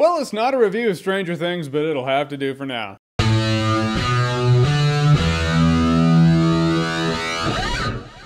Well, it's not a review of Stranger Things, but it'll have to do for now.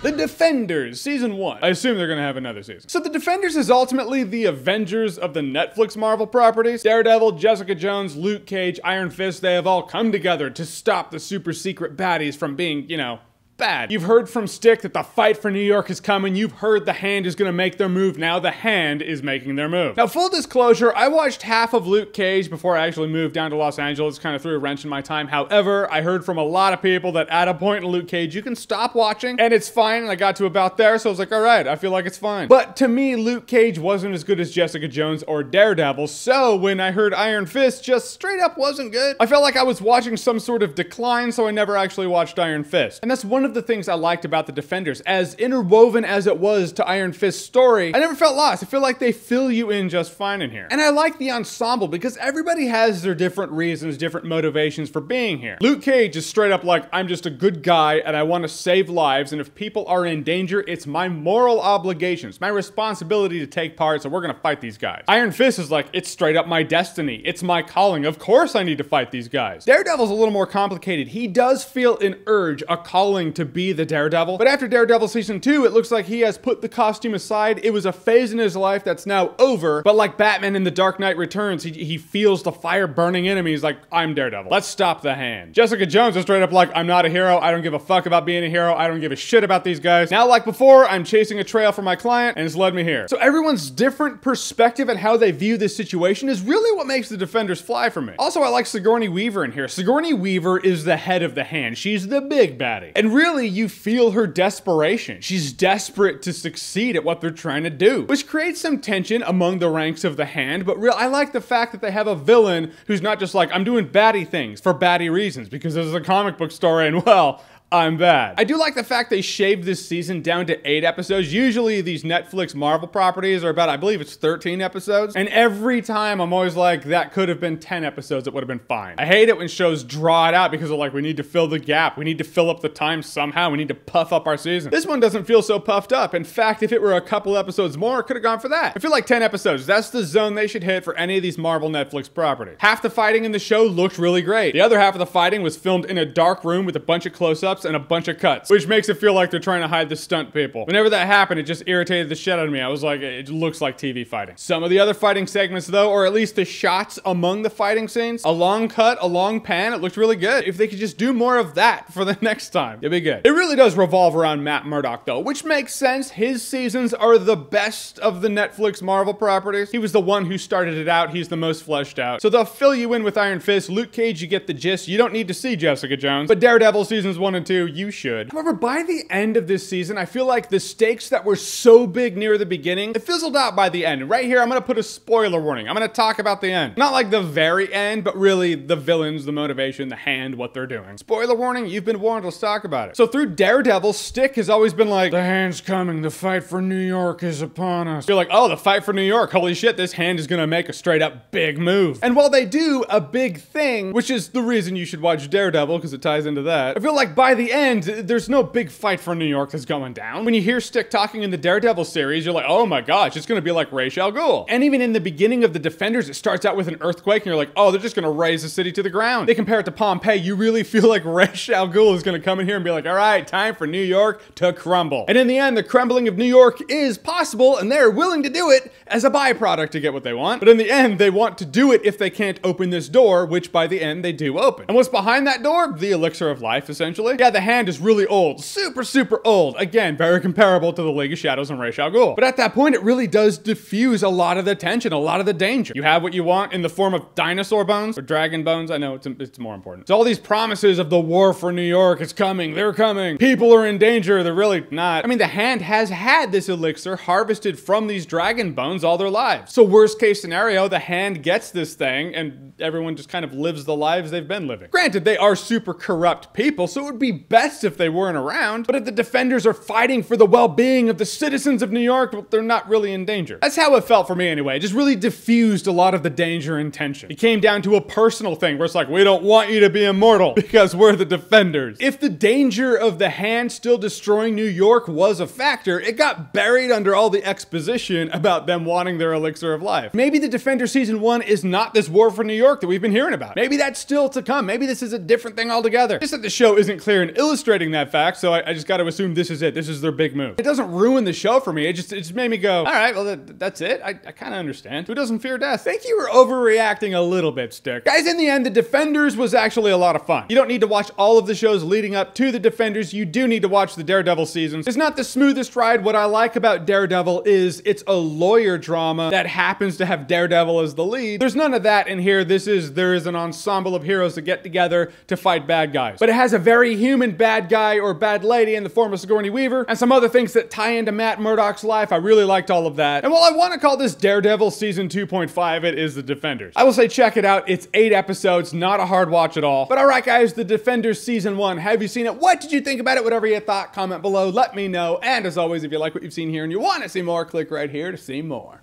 The Defenders, Season 1. I assume they're gonna have another season. So The Defenders is ultimately the Avengers of the Netflix Marvel properties. Daredevil, Jessica Jones, Luke Cage, Iron Fist, they have all come together to stop the super secret baddies from being, you know, bad. You've heard from Stick that the fight for New York is coming. You've heard the Hand is gonna make their move. Now the Hand is making their move. Now, full disclosure, I watched half of Luke Cage before I actually moved down to Los Angeles. Kind of threw a wrench in my time. However, I heard from a lot of people that at a point in Luke Cage, you can stop watching and it's fine. And I got to about there, so I was like, all right, I feel like it's fine. But to me, Luke Cage wasn't as good as Jessica Jones or Daredevil. So when I heard Iron Fist just straight up wasn't good, I felt like I was watching some sort of decline, so I never actually watched Iron Fist. And that's one of the things I liked about The Defenders. As interwoven as it was to Iron Fist's story, I never felt lost. I feel like they fill you in just fine in here. And I like the ensemble because everybody has their different reasons, different motivations for being here. Luke Cage is straight up like, I'm just a good guy and I want to save lives, and if people are in danger, it's my moral obligation, it's my responsibility to take part, so we're gonna fight these guys. Iron Fist is like, it's straight up my destiny, it's my calling, of course I need to fight these guys. Daredevil's a little more complicated. He does feel an urge, a calling to be the Daredevil. But after Daredevil Season 2, it looks like he has put the costume aside. It was a phase in his life that's now over. But like Batman in The Dark Knight Returns, he feels the fire burning in him. He's like, I'm Daredevil. Let's stop the Hand. Jessica Jones is straight up like, I'm not a hero. I don't give a fuck about being a hero. I don't give a shit about these guys. Now, like before, I'm chasing a trail for my client and it's led me here. So everyone's different perspective and how they view this situation is really what makes The Defenders fly for me. Also, I like Sigourney Weaver in here. Sigourney Weaver is the head of the Hand. She's the big baddie. And really, you feel her desperation. She's desperate to succeed at what they're trying to do, which creates some tension among the ranks of the Hand. But I like the fact that they have a villain who's not just like, I'm doing baddie things for baddie reasons because this is a comic book story and well, I'm bad. I do like the fact they shaved this season down to 8 episodes. Usually these Netflix Marvel properties are about, I believe it's 13 episodes. And every time I'm always like, that could have been 10 episodes. It would have been fine. I hate it when shows draw it out because they're like, we need to fill the gap. We need to fill up the time somehow. We need to puff up our season. This one doesn't feel so puffed up. In fact, if it were a couple episodes more, it could have gone for that. I feel like 10 episodes. That's the zone they should hit for any of these Marvel Netflix properties. Half the fighting in the show looked really great. The other half of the fighting was filmed in a dark room with a bunch of close-ups and a bunch of cuts, which makes it feel like they're trying to hide the stunt people. Whenever that happened, it just irritated the shit out of me. I was like, it looks like TV fighting. Some of the other fighting segments though, or at least the shots among the fighting scenes, a long cut, a long pan, it looked really good. If they could just do more of that for the next time, it'd be good. It really does revolve around Matt Murdock though, which makes sense. His seasons are the best of the Netflix Marvel properties. He was the one who started it out. He's the most fleshed out. So they'll fill you in with Iron Fist. Luke Cage, you get the gist. You don't need to see Jessica Jones. But Daredevil seasons 1 and 2, you should. However, by the end of this season, I feel like the stakes that were so big near the beginning, it fizzled out by the end. And right here, I'm gonna put a spoiler warning. I'm gonna talk about the end. Not like the very end, but really the villains, the motivation, the Hand, what they're doing. Spoiler warning, you've been warned, let's talk about it. So through Daredevil, Stick has always been like, the Hand's coming, the fight for New York is upon us. You're like, oh, the fight for New York, holy shit, this Hand is gonna make a straight up big move. And while they do a big thing, which is the reason you should watch Daredevil, because it ties into that, I feel like by the end, there's no big fight for New York that's going down. When you hear Stick talking in the Daredevil series, you're like, oh my gosh, it's gonna be like Ra's al Ghul. And even in the beginning of the Defenders, it starts out with an earthquake and you're like, oh, they're just gonna raise the city to the ground. They compare it to Pompeii, you really feel like Ra's al Ghul is gonna come in here and be like, all right, time for New York to crumble. And in the end, the crumbling of New York is possible and they're willing to do it as a byproduct to get what they want. But in the end, they want to do it if they can't open this door, which by the end, they do open. And what's behind that door? The Elixir of Life, essentially. Yeah, the Hand is really old. Super old. Again, very comparable to the League of Shadows and Ra's al Ghul. But at that point, it really does diffuse a lot of the tension, a lot of the danger. You have what you want in the form of dinosaur bones or dragon bones. I know it's more important. So all these promises of the war for New York, it's coming, they're coming. People are in danger, they're really not. I mean, the Hand has had this elixir harvested from these dragon bones all their lives. So worst case scenario, the Hand gets this thing and everyone just kind of lives the lives they've been living. Granted, they are super corrupt people, so it would be best if they weren't around, but if the Defenders are fighting for the well-being of the citizens of New York, well, they're not really in danger. That's how it felt for me anyway. It just really diffused a lot of the danger and tension. It came down to a personal thing where it's like, we don't want you to be immortal because we're the Defenders. If the danger of the Hand still destroying New York was a factor, it got buried under all the exposition about them wanting their Elixir of Life. Maybe the Defender Season 1 is not this war for New York that we've been hearing about. Maybe that's still to come. Maybe this is a different thing altogether. Just that the show isn't clear in illustrating that fact, so I just got to assume this is it. This is their big move. It doesn't ruin the show for me. It just made me go, all right, well, that's it. I kind of understand. Who doesn't fear death? Think you were overreacting a little bit, Stick. Guys, in the end, the Defenders was actually a lot of fun. You don't need to watch all of the shows leading up to the Defenders. You do need to watch the Daredevil seasons. It's not the smoothest ride. What I like about Daredevil is it's a lawyer drama that happens to have Daredevil as the lead. There's none of that in here. There is an ensemble of heroes that get together to fight bad guys. But it has a very human bad guy or bad lady in the form of Sigourney Weaver and some other things that tie into Matt Murdock's life. I really liked all of that. And while I want to call this Daredevil Season 2.5, it is the Defenders. I will say check it out. It's 8 episodes, not a hard watch at all. But all right, guys, the Defenders Season 1. Have you seen it? What did you think about it? Whatever you thought, comment below. Let me know. And as always, if you like what you've seen here and you want to see more, click right here to see more.